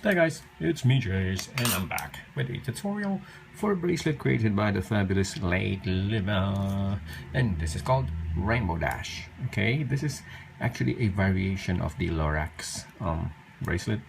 Hi guys, it's me Jace and I'm back with a tutorial for a bracelet created by the fabulous late Lima, and this is called Rainbow Dash. Okay, this is actually a variation of the Lorax bracelet,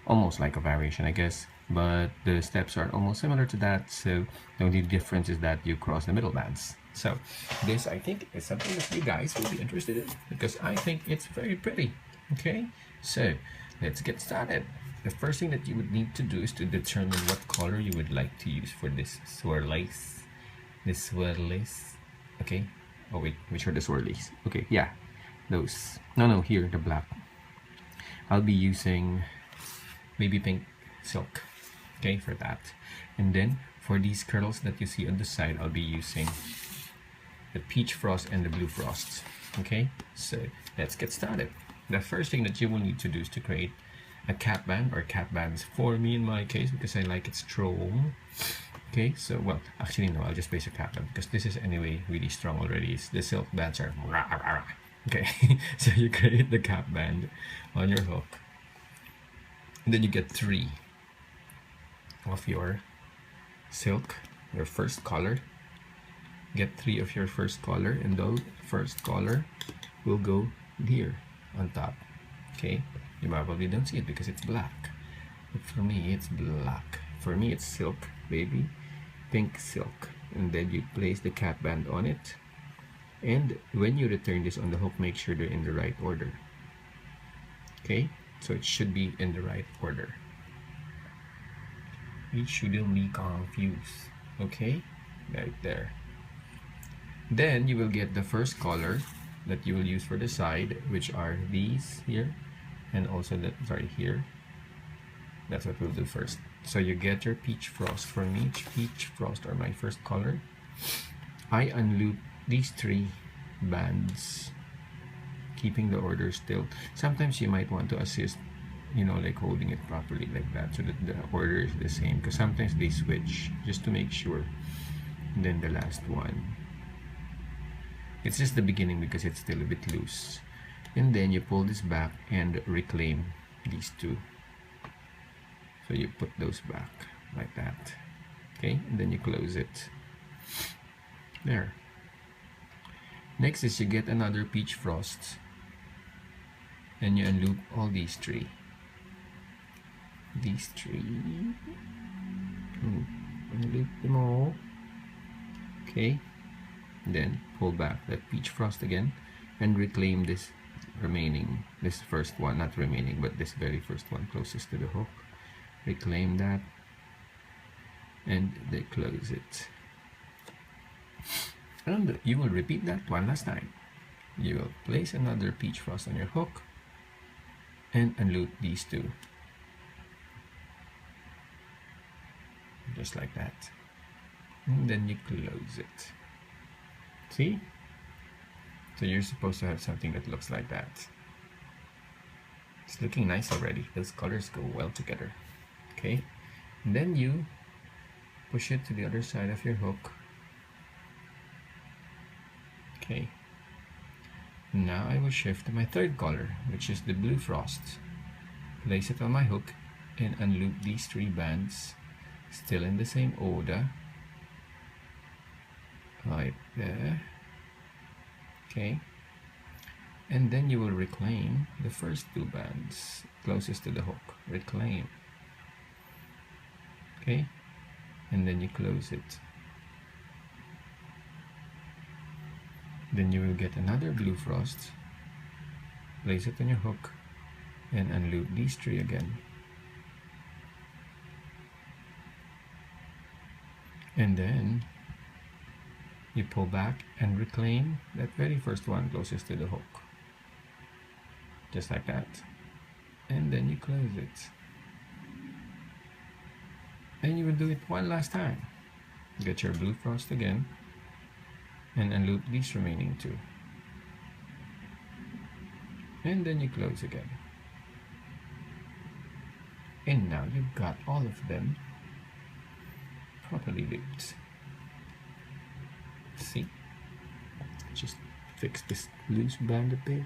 almost like a variation I guess, but the steps are almost similar to that, so the only difference is that you cross the middle bands. So this I think is something that you guys will be interested in because I think it's very pretty. Okay, so let's get started. The first thing that you would need to do is to determine what color you would like to use for this swirlies. This swirlies. Okay. Oh wait, which are the swirlies? Okay, yeah. Those. No, here, the black. I'll be using baby pink silk. Okay, for that. And then for these curls that you see on the side, I'll be using the peach frost and the blue frost. Okay, so let's get started. The first thing that you will need to do is to create a cap band, or cap bands for me in my case because I like it strong. Okay, so well, actually no, I'll just place a cap band because this is anyway really strong already. The silk bands are rah, rah, rah. Okay. So you create the cap band on your hook, and then you get 3 of your silk, your first color. Get 3 of your first color, and those first color will go here on top. Okay, you probably don't see it because it's black, but for me it's black. For me it's silk, baby pink silk, and then you place the cap band on it, and when you return this on the hook, make sure they're in the right order. Okay, so it should be in the right order. You shouldn't be confused. Okay, right there. Then you will get the first color that you will use for the side, which are these here, and also that, sorry, here. That's what we'll do first. So you get your peach frost. For me, peach frost are my first color. I unloop these 3 bands, keeping the order still. Sometimes you might want to assist, you know, like holding it properly like that so that the order is the same, because sometimes they switch, just to make sure. And then the last one, it's just the beginning because it's still a bit loose. And then you pull this back and reclaim these 2. So you put those back like that. Okay, and then you close it. There. Next is you get another peach frost, and you unloop all these 3. These 3. Unloop them all. Okay. Then pull back that peach frost again and reclaim this remaining, this first one, not remaining, but this very first one closest to the hook. Reclaim that, and they close it. And you will repeat that one last time. You will place another peach frost on your hook and unloop these 2. Just like that. And then you close it. See? So you're supposed to have something that looks like that. It's looking nice already. Those colors go well together. Okay? And then you push it to the other side of your hook. Okay. Now I will shift to my third color, which is the blue frost. Place it on my hook and unloop these 3 bands, still in the same order. Right there. Okay, and then you will reclaim the first 2 bands closest to the hook. Reclaim. Okay, and then you close it. Then you will get another blue frost, place it on your hook, and unloop these 3 again. And then you pull back and reclaim that very first one closest to the hook. Just like that. And then you close it. And you will do it one last time. Get your blue frost again and unloop these remaining 2. And then you close again. And now you've got all of them properly looped. See, just fix this loose band a bit.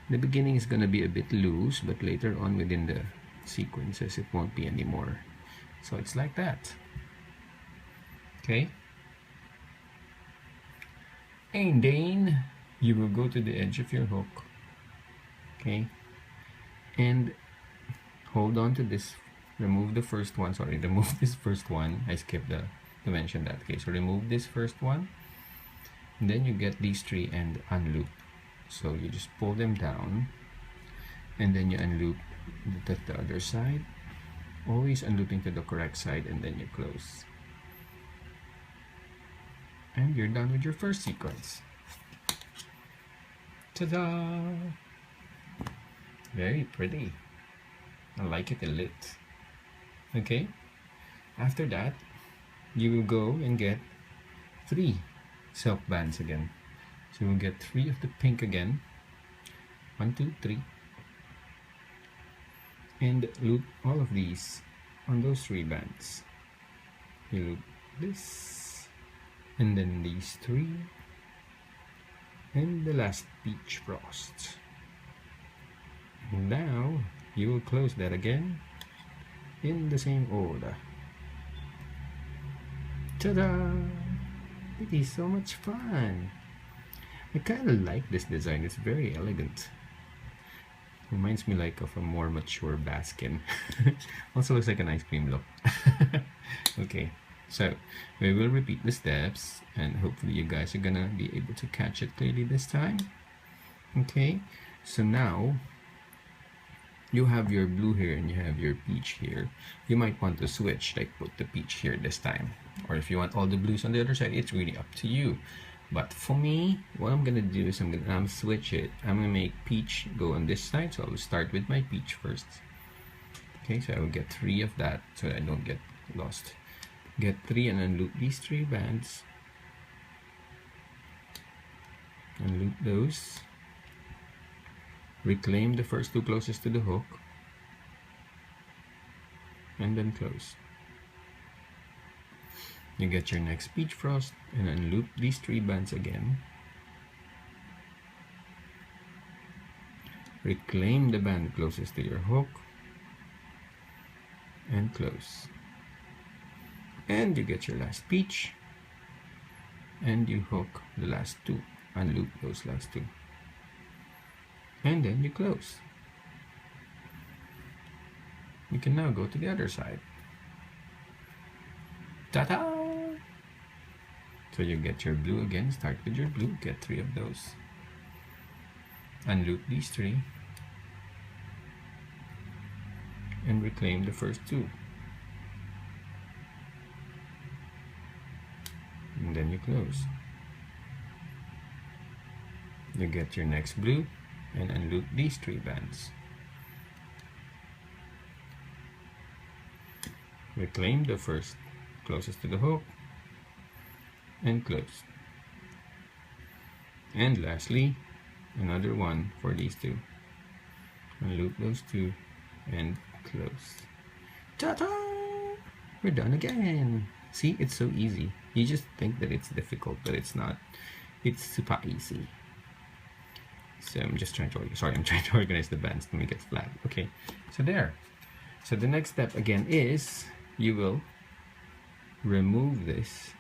The beginning is going to be a bit loose, but later on within the sequences, it won't be anymore. So it's like that. Okay. And then you will go to the edge of your hook. Okay. And hold on to this. Remove the first one. Sorry, remove this first one. I skipped to mention that. Okay, so remove this first one. And then you get these three and unloop. So you just pull them down, and then you unloop the other side. Always unlooping to the correct side, and then you close. And you're done with your first sequence. Ta-da! Very pretty. I like it a lot. Okay, after that you will go and get 3 silk bands again. So you will get 3 of the pink again. 1, 2, 3. And loop all of these on those 3 bands. You loop this, and then these 3, and the last peach frost. And now you will close that again in the same order. Ta-da! It is so much fun. I kind of like this design. It's very elegant. Reminds me like of a more mature Baskin. Also looks like an ice cream look. Okay, so we will repeat the steps, and hopefully you guys are gonna be able to catch it clearly this time. Okay, so now you have your blue here and you have your peach here. You might want to switch, like put the peach here this time, or if you want all the blues on the other side, it's really up to you. But for me, what I'm gonna do is I'm gonna switch it. I'm gonna make peach go on this side, so I will start with my peach first. Okay, so I will get 3 of that so that I don't get lost. Get 3 and unloop these 3 bands. Unloop those. Reclaim the first 2 closest to the hook, and then close. You get your next peach frost and unloop these 3 bands again. Reclaim the band closest to your hook and close. And you get your last peach, and you hook the last 2, unloop those last 2. And then you close. You can now go to the other side. Ta-da! So you get your blue again, start with your blue, get 3 of those. Unloop these 3. And reclaim the first 2. And then you close. You get your next blue, and unloop these 3 bands. Reclaim the first closest to the hook and close. And lastly, another one for these 2. Unloop those 2 and close. Ta-da! We're done again. See, it's so easy. You just think that it's difficult, but it's not. It's super easy. So I'm just trying to organize the bands to make it flat. Okay, so there. So the next step again is you will remove this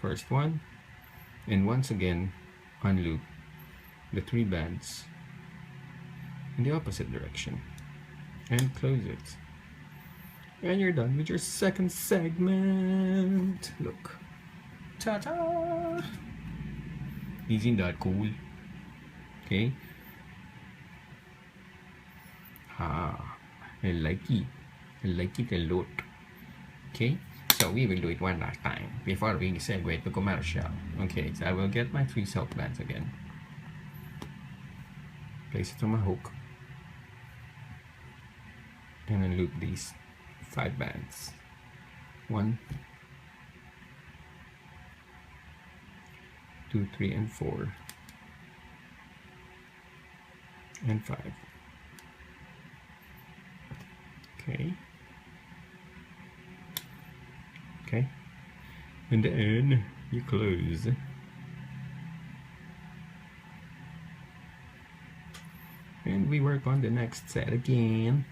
first one, and once again unloop the 3 bands in the opposite direction and close it. And you're done with your second segment. Look. Ta-ta! Isn't that cool? Okay. I like it. I like it a lot. Okay, so we will do it one last time before we segue to commercial. Okay, so I will get my 3 silk bands again. Place it on my hook. And then loop these 5 bands. 1, 2, 3, and 4. And 5. Okay. Okay. And then you close. And we work on the next set again.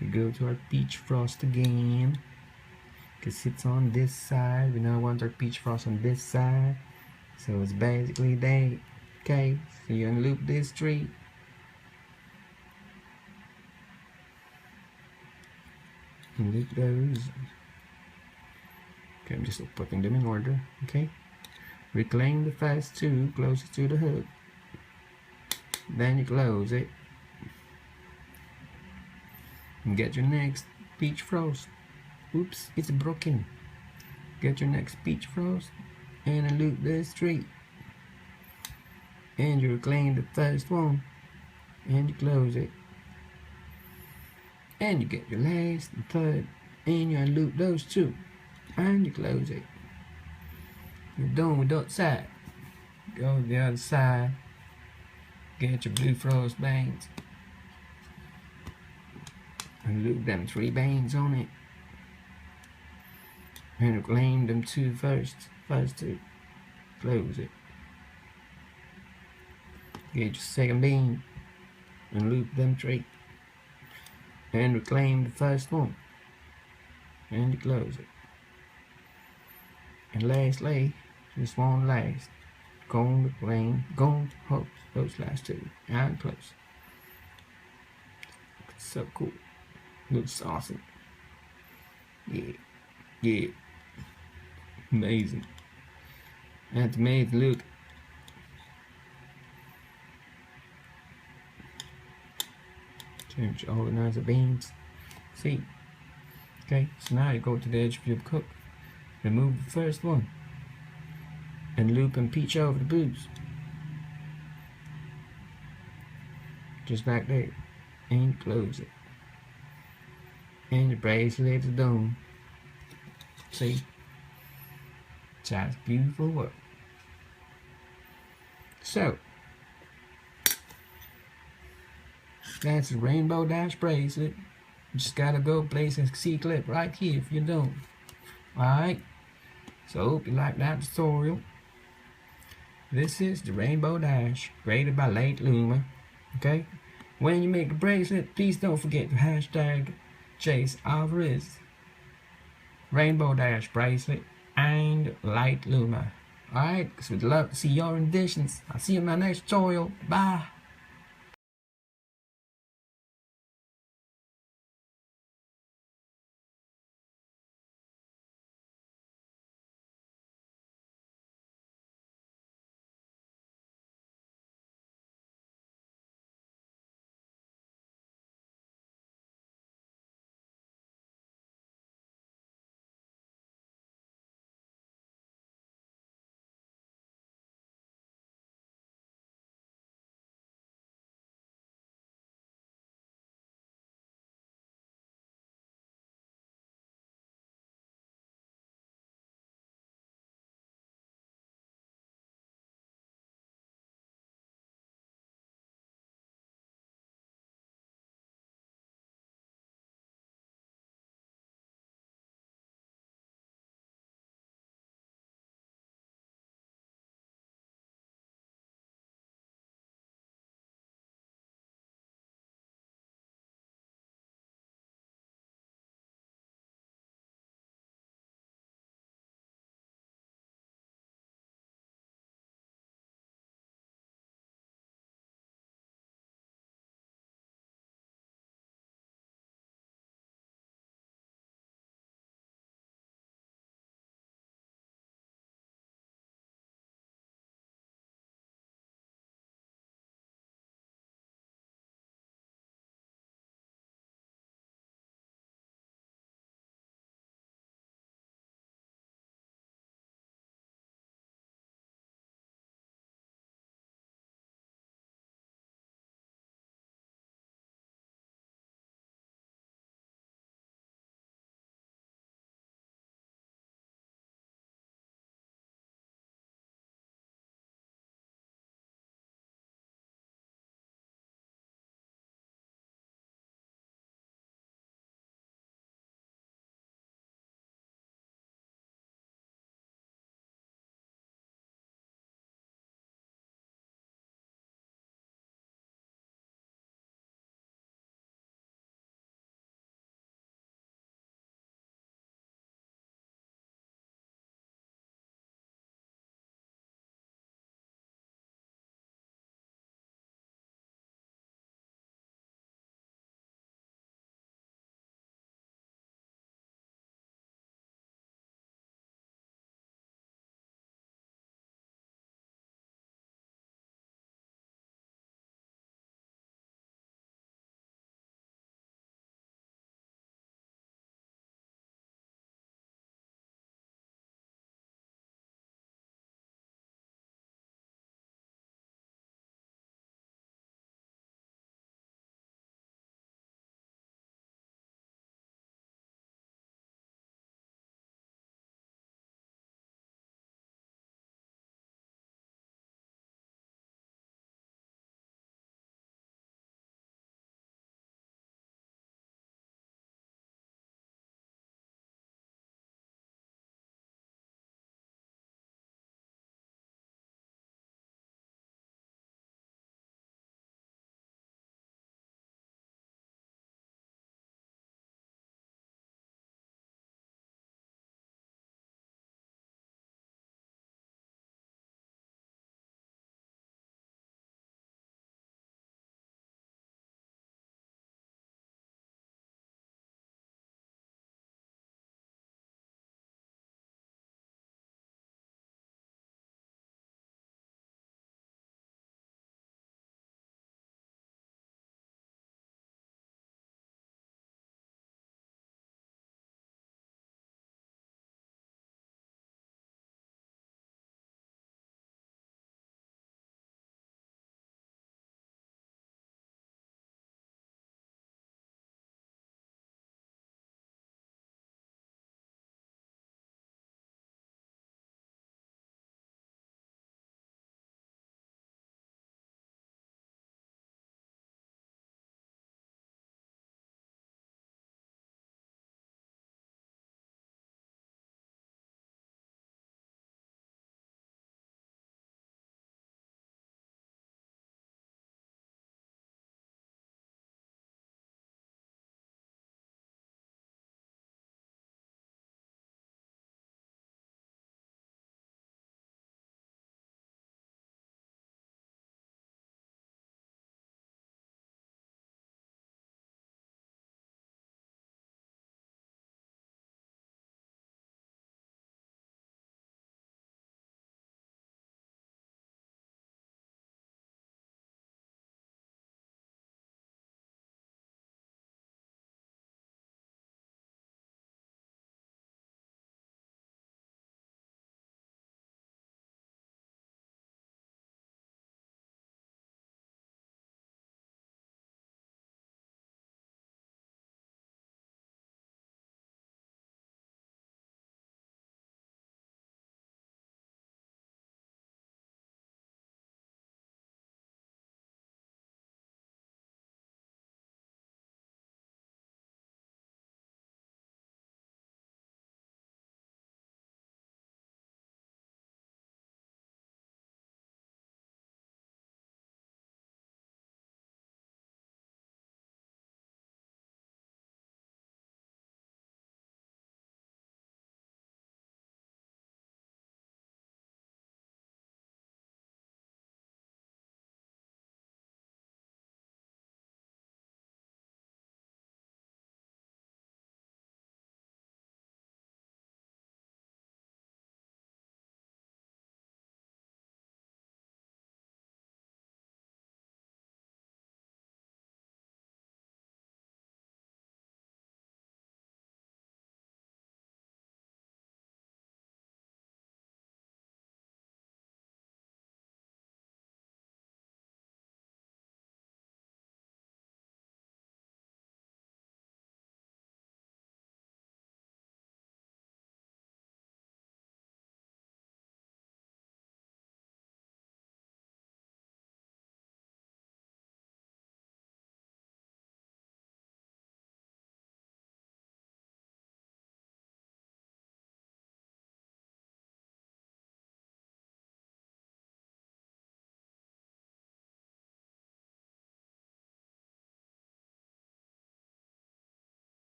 We go to our peach frost again, because it's on this side. We now want our peach frost on this side, so it's basically that. Okay, so you unloop this tree, and loop those. Okay, I'm just putting them in order. Okay, reclaim the first two closest to the hook, then you close it and get your next peach frost. Oops, it's broken. Get your next peach frost and unloop this tree, and you reclaim the first one and you close it, and you get your last and third and you unloop those two and you close it. You're done with that side. Go to the other side, get your blue frost bands and loop them 3 bands on it and reclaim them two first two, close it. Get your second bean and loop them 3 and reclaim the first one and you close it. And lastly, just one last, go reclaim, go hook those last two and close. It's so cool. Looks awesome. Yeah, amazing. That's amazing. Look, change organize the beans. See, okay, so now you go to the edge of your cook, remove the first one and loop and peach over the boots, just like that, and close it, and your bracelet is done. See, just beautiful work. So that's a Rainbow Dash bracelet. You just gotta go place a C-clip right here if you don't. Alright, so hope you like that tutorial. This is the Rainbow Dash, created by Late Luma. Okay, when you make a bracelet, please don't forget to hashtag Chase Alvarez, Rainbow Dash bracelet, and Light Luma. Alright, because we'd love to see your renditions. I'll see you in my next tutorial. Bye.